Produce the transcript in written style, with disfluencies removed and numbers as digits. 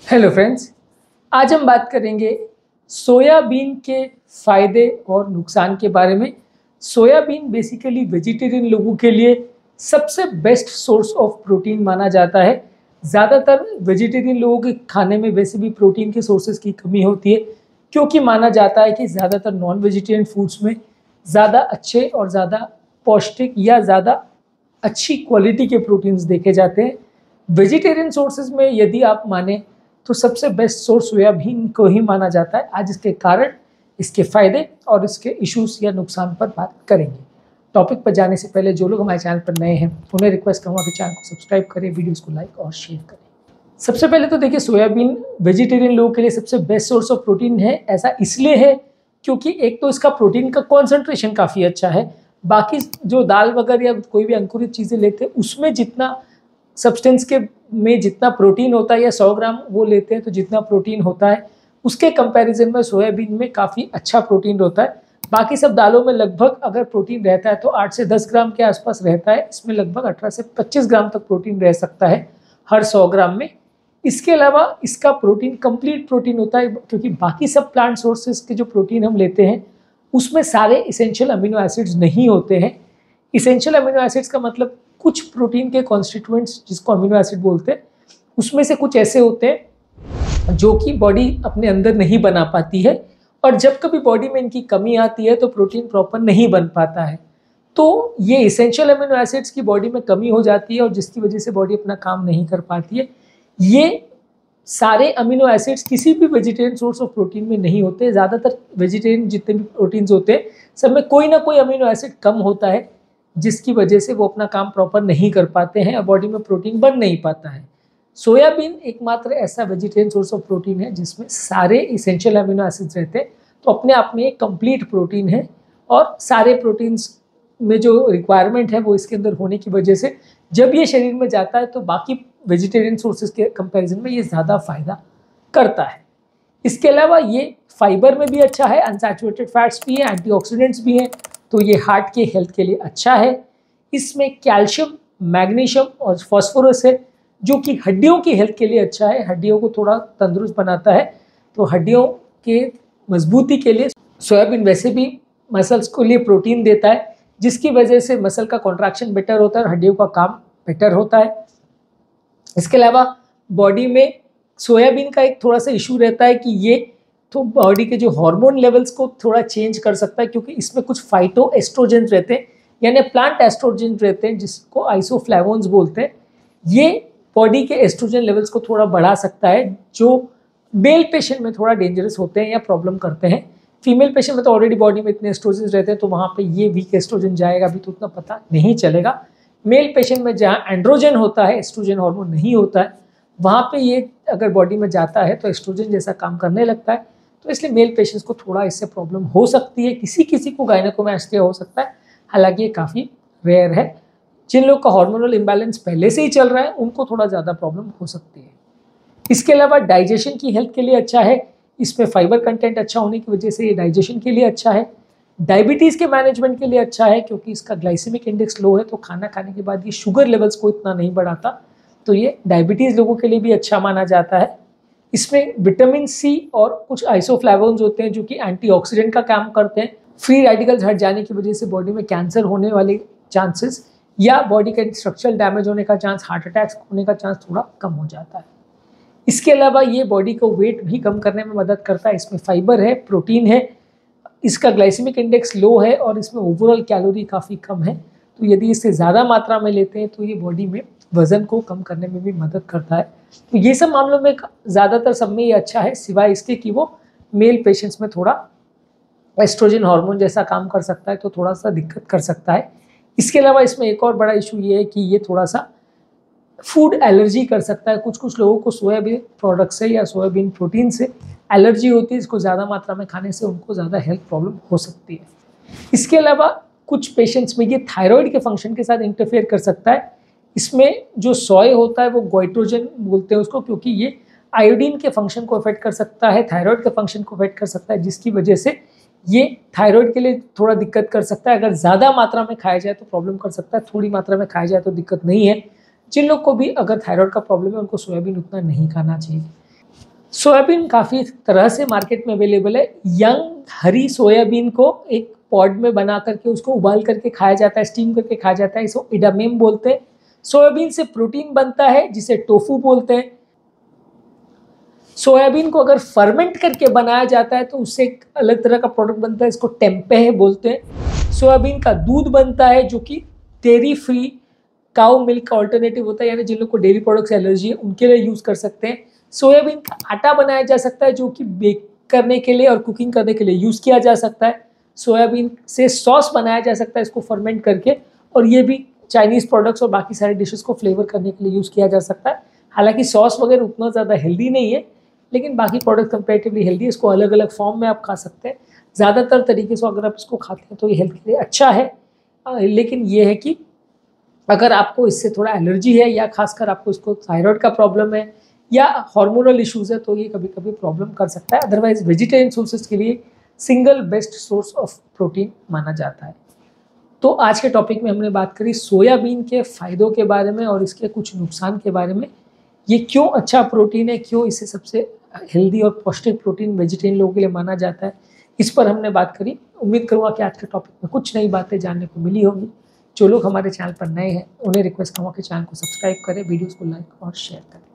Hello friends, आज हम बात करेंगे सोयाबीन के फ़ायदे और नुकसान के बारे में। सोयाबीन बेसिकली वेजिटेरियन लोगों के लिए सबसे बेस्ट सोर्स ऑफ प्रोटीन माना जाता है। ज़्यादातर वेजिटेरियन लोगों के खाने में वैसे भी प्रोटीन के सोर्सेज की कमी होती है, क्योंकि माना जाता है कि ज़्यादातर नॉन वेजिटेरियन फूड्स में ज़्यादा अच्छे और ज़्यादा पौष्टिक या ज़्यादा अच्छी क्वालिटी के प्रोटीन्स देखे जाते हैं। वेजिटेरियन सोर्सेज में यदि आप माने तो सबसे बेस्ट सोर्स सोयाबीन को ही माना जाता है। आज इसके कारण, इसके फायदे और इसके इश्यूज या नुकसान पर बात करेंगे। टॉपिक पर जाने से पहले जो लोग हमारे चैनल पर नए हैं उन्हें रिक्वेस्ट करूँगा कि चैनल को सब्सक्राइब करें, वीडियोस को लाइक और शेयर करें। सबसे पहले तो देखिए, सोयाबीन वेजिटेरियन लोगों के लिए सबसे बेस्ट सोर्स ऑफ प्रोटीन है। ऐसा इसलिए है क्योंकि एक तो इसका प्रोटीन का कॉन्सेंट्रेशन काफ़ी अच्छा है। बाकी जो दाल वगैरह या कोई भी अंकुरित चीज़ें लेते हैं उसमें जितना सब्सटेंस के में जितना प्रोटीन होता है या 100 ग्राम वो लेते हैं तो जितना प्रोटीन होता है उसके कंपैरिजन में सोयाबीन में काफ़ी अच्छा प्रोटीन होता है। बाकी सब दालों में लगभग अगर प्रोटीन रहता है तो 8 से 10 ग्राम के आसपास रहता है। इसमें लगभग 18 से 25 ग्राम तक प्रोटीन रह सकता है हर 100 ग्राम में। इसके अलावा इसका प्रोटीन कंप्लीट प्रोटीन होता है, क्योंकि बाकी सब प्लांट सोर्सेज के जो प्रोटीन हम लेते हैं उसमें सारे इसेंशियल अमीनो एसिड्स नहीं होते हैं। इसेंशियल अमीनो एसिड्स का मतलब कुछ प्रोटीन के कॉन्स्टिट्यूएंट्स जिसको अमीनो एसिड बोलते हैं, उसमें से कुछ ऐसे होते हैं जो कि बॉडी अपने अंदर नहीं बना पाती है, और जब कभी बॉडी में इनकी कमी आती है तो प्रोटीन प्रॉपर नहीं बन पाता है। तो ये इसेंशियल अमीनो एसिड्स की बॉडी में कमी हो जाती है और जिसकी वजह से बॉडी अपना काम नहीं कर पाती है। ये सारे अमीनो एसिड्स किसी भी वेजिटेरियन सोर्स ऑफ प्रोटीन में नहीं होते। ज़्यादातर वेजिटेरियन जितने भी प्रोटीन्स होते हैं सब में कोई ना कोई अमीनो एसिड कम होता है, जिसकी वजह से वो अपना काम प्रॉपर नहीं कर पाते हैं और बॉडी में प्रोटीन बन नहीं पाता है। सोयाबीन एकमात्र ऐसा वेजिटेरियन सोर्स ऑफ प्रोटीन है जिसमें सारे इसेंशियल अमीनो एसिड्स रहते हैं, तो अपने आप में एक कंप्लीट प्रोटीन है। और सारे प्रोटीन्स में जो रिक्वायरमेंट है वो इसके अंदर होने की वजह से जब ये शरीर में जाता है तो बाकी वेजिटेरियन सोर्सेज के कंपैरिजन में ये ज़्यादा फायदा करता है। इसके अलावा ये फाइबर में भी अच्छा है, अनसैचुरेटेड फैट्स भी हैं, एंटीऑक्सीडेंट्स भी हैं, तो ये हार्ट के हेल्थ के लिए अच्छा है। इसमें कैल्शियम, मैग्नीशियम और फास्फोरस है जो कि हड्डियों की हेल्थ के लिए अच्छा है, हड्डियों को थोड़ा तंदुरुस्त बनाता है। तो हड्डियों के मजबूती के लिए सोयाबीन वैसे भी मसल्स के लिए प्रोटीन देता है, जिसकी वजह से मसल का कॉन्ट्रैक्शन बेटर होता है और हड्डियों का काम बेटर होता है। इसके अलावा बॉडी में सोयाबीन का एक थोड़ा सा इशू रहता है कि ये तो बॉडी के जो हार्मोन लेवल्स को थोड़ा चेंज कर सकता है, क्योंकि इसमें कुछ फाइटो एस्ट्रोजन रहते हैं, यानी प्लांट एस्ट्रोजन रहते हैं जिसको आइसोफ्लेवोन्स बोलते हैं। ये बॉडी के एस्ट्रोजन लेवल्स को थोड़ा बढ़ा सकता है, जो मेल पेशेंट में थोड़ा डेंजरस होते हैं या प्रॉब्लम करते हैं। फीमेल पेशेंट में तो ऑलरेडी बॉडी में इतने एस्ट्रोजन रहते हैं तो वहाँ पे ये वीक एस्ट्रोजन जाएगा भी तो उतना पता नहीं चलेगा। मेल पेशेंट में जहाँ एंड्रोजन होता है, एस्ट्रोजन हार्मोन नहीं होता है, वहाँ पे ये अगर बॉडी में जाता है तो एस्ट्रोजन जैसा काम करने लगता है। तो इसलिए मेल पेशेंट्स को थोड़ा इससे प्रॉब्लम हो सकती है। किसी किसी को गायनेकोमैस्टिया हो सकता है, हालांकि ये काफ़ी रेयर है। जिन लोग का हार्मोनल इम्बैलेंस पहले से ही चल रहा है उनको थोड़ा ज़्यादा प्रॉब्लम हो सकती है। इसके अलावा डाइजेशन की हेल्थ के लिए अच्छा है। इसमें फाइबर कंटेंट अच्छा होने की वजह से ये डाइजेशन के लिए अच्छा है। डायबिटीज़ के मैनेजमेंट के लिए अच्छा है, क्योंकि इसका ग्लाइसेमिक इंडेक्स लो है तो खाना खाने के बाद ये शुगर लेवल्स को इतना नहीं बढ़ाता, तो ये डायबिटीज़ लोगों के लिए भी अच्छा माना जाता है। इसमें विटामिन सी और कुछ आइसोफ्लेवोन्स होते हैं जो कि एंटीऑक्सीडेंट का काम करते हैं। फ्री रेडिकल्स हट जाने की वजह से बॉडी में कैंसर होने वाले चांसेस या बॉडी का स्ट्रक्चरल डैमेज होने का चांस, हार्ट अटैक्स होने का चांस थोड़ा कम हो जाता है। इसके अलावा ये बॉडी को वेट भी कम करने में मदद करता है। इसमें फाइबर है, प्रोटीन है, इसका ग्लाइसेमिक इंडेक्स लो है और इसमें ओवरऑल कैलोरी काफ़ी कम है। तो यदि इससे ज़्यादा मात्रा में लेते हैं तो ये बॉडी में वज़न को कम करने में भी मदद करता है। तो ये सब मामलों में ज़्यादातर सब में ये अच्छा है, सिवाय इसके कि वो मेल पेशेंट्स में थोड़ा एस्ट्रोजन हार्मोन जैसा काम कर सकता है तो थोड़ा सा दिक्कत कर सकता है। इसके अलावा इसमें एक और बड़ा इशू ये है कि ये थोड़ा सा फूड एलर्जी कर सकता है। कुछ कुछ लोगों को सोयाबीन प्रोडक्ट से या सोयाबीन प्रोटीन से एलर्जी होती है, इसको ज़्यादा मात्रा में खाने से उनको ज़्यादा हेल्थ प्रॉब्लम हो सकती है। इसके अलावा कुछ पेशेंट्स में ये थायराइड के फंक्शन के साथ इंटरफेयर कर सकता है। इसमें जो सोय होता है वो गोइट्रोजन बोलते हैं उसको, क्योंकि ये आयोडीन के फंक्शन को अफेक्ट कर सकता है, थायराइड के फंक्शन को अफेक्ट कर सकता है, जिसकी वजह से ये थायराइड के लिए थोड़ा दिक्कत कर सकता है। अगर ज़्यादा मात्रा में खाया जाए तो प्रॉब्लम कर सकता है, थोड़ी मात्रा में खाया जाए तो दिक्कत नहीं है। जिन लोग को भी अगर थायराइड का प्रॉब्लम है उनको सोयाबीन उतना नहीं खाना चाहिए। सोयाबीन काफ़ी तरह से मार्केट में अवेलेबल है। यंग हरी सोयाबीन को एक पॉड में बना करके उसको उबाल करके खाया जाता है, स्टीम करके खाया जाता है, इसको इडामेम बोलते हैं। सोयाबीन से प्रोटीन बनता है जिसे टोफू बोलते हैं। सोयाबीन को अगर फर्मेंट करके बनाया जाता है तो उससे एक अलग तरह का प्रोडक्ट बनता है, इसको टेम्पेह बोलते हैं। सोयाबीन का दूध बनता है जो कि dairy free cow milk alternative होता है, यानी जिन लोग को डेयरी प्रोडक्ट से एलर्जी है उनके लिए यूज़ कर सकते हैं। सोयाबीन का आटा बनाया जा सकता है जो कि बेक करने के लिए और कुकिंग करने के लिए यूज़ किया जा सकता है। सोयाबीन से सॉस बनाया जा सकता है इसको फर्मेंट करके, और ये भी चाइनीज़ प्रोडक्ट्स और बाकी सारे डिशेस को फ्लेवर करने के लिए यूज़ किया जा सकता है। हालांकि सॉस वगैरह उतना ज़्यादा हेल्दी नहीं है, लेकिन बाकी प्रोडक्ट कंपेरेटिवली हेल्दी है। इसको अलग अलग फॉर्म में आप खा सकते हैं। ज़्यादातर तरीके से अगर आप इसको खाते हैं तो ये हेल्थ के लिए अच्छा है। लेकिन ये है कि अगर आपको इससे थोड़ा एलर्जी है या खासकर आपको इसको थायराइड का प्रॉब्लम है या हार्मोनल इश्यूज़ है तो ये कभी कभी प्रॉब्लम कर सकता है। अदरवाइज वेजिटेरियन सोर्सेज के लिए single best source of protein माना जाता है। तो आज के टॉपिक में हमने बात करी सोयाबीन के फ़ायदों के बारे में और इसके कुछ नुकसान के बारे में। ये क्यों अच्छा प्रोटीन है, क्यों इसे सबसे हेल्दी और पौष्टिक प्रोटीन वेजिटेरियन लोगों के लिए माना जाता है, इस पर हमने बात करी। उम्मीद करूँगा कि आज के टॉपिक में कुछ नई बातें जानने को मिली होगी। जो लोग हमारे चैनल पर नए हैं उन्हें रिक्वेस्ट करूँगा कि चैनल को सब्सक्राइब करें, वीडियोज़ को लाइक और शेयर करें।